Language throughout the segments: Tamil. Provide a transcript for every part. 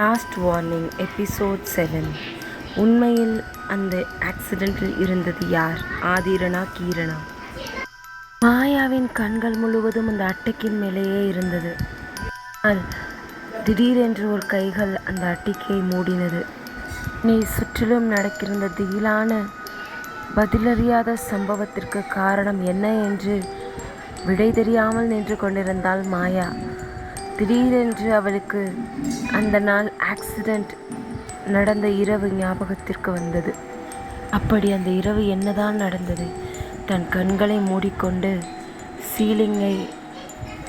Last warning episode 7. உண்மையில் அந்த ஆக்சிடென்ட்டில் இருந்தது யார்? ஆதிரனா, கீரனா? மாயாவின் கண்கள் முழுவதும் அந்த அட்டைக்கின் மேலேயே இருந்தது. ஆனால் திடீரென்று ஒரு கைகள் அந்த அட்டைக்கை மூடினது. நீ சுற்றிலும் நடக்கின்ற திகிலான பதிலறியாத சம்பவத்திற்கு காரணம் என்ன என்று விடை தெரியாமல் நின்று கொண்டிருந்தாள் மாயா. திடீரென்று அவளுக்கு அந்த நாள் ஆக்சிடெண்ட் நடந்த இரவு ஞாபகத்திற்கு வந்தது. அப்படி அந்த இரவு என்னதான் நடந்தது? தன் கண்களை மூடிக்கொண்டு சீலிங்கை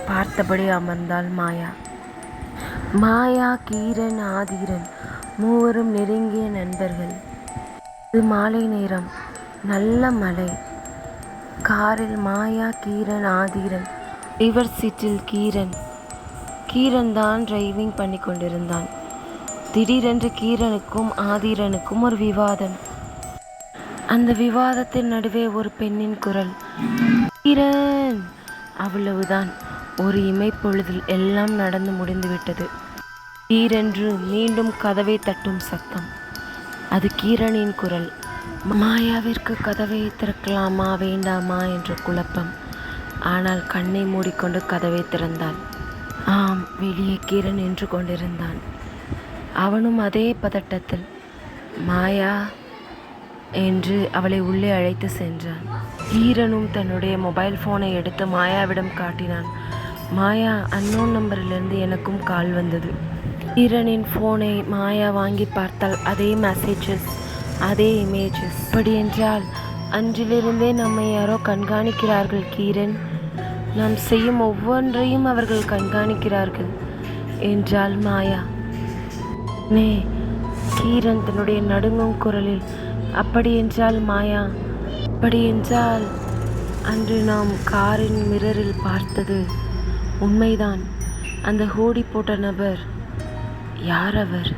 பார்த்தபடி அமர்ந்தாள் மாயா. மாயா, கீரன், ஆதிரன் மூவரும் நெருங்கிய நண்பர்கள். இது மாலை நேரம், நல்ல மழை. காரில் மாயா, கீரன், ஆதிரன். டிரைவர் சீட்டில் கீரன் தான் டிரைவிங் பண்ணி கொண்டிருந்தான். திடீரென்று கீரனுக்கும் ஆதிரனுக்கும் ஒரு விவாதம். அந்த விவாதத்தின் நடுவே ஒரு பெண்ணின் குரல், கீரன்! அவ்வளவுதான். ஒரு இமைப்பொழுதில் எல்லாம் நடந்து முடிந்துவிட்டது. கீரென்று மீண்டும் கதவை தட்டும் சத்தம். அது கீரனின் குரல். மாயாவிற்கு கதவை திறக்கலாமா வேண்டாமா என்ற குழப்பம். ஆனால் கண்ணை மூடிக்கொண்டு கதவை திறந்தாள். ஆம், வெளியே கீரன் நின்று கொண்டிருந்தான். அவனும் அதே பதட்டத்தில் மாயா என்று அவளை உள்ளே அழைத்து சென்றான். கீரனும் தன்னுடைய மொபைல் ஃபோனை எடுத்து மாயாவிடம் காட்டினான். மாயா, அன்னோன் நம்பரிலிருந்து எனக்கும் கால் வந்தது. கீரனின் ஃபோனை மாயா வாங்கி பார்த்தால் அதே மெசேஜஸ், அதே இமேஜஸ். அப்படி என்றால் அன்றிலிருந்தே நம்மை யாரோ கண்காணிக்கிறார்கள் கீரன். நாம் செய்யும் ஒவ்வொன்றையும் அவர்கள் கண்காணிக்கிறார்கள் என்றாள் மாயா. கீரன் தன்னுடைய நடுங்கும் குரலில், அப்படி என்றால் மாயா, அப்படி என்றால் அன்று நாம் காரின் மிரரில் பார்த்தது உண்மைதான். அந்த ஹூடி போட்ட நபர் யார்? அவர்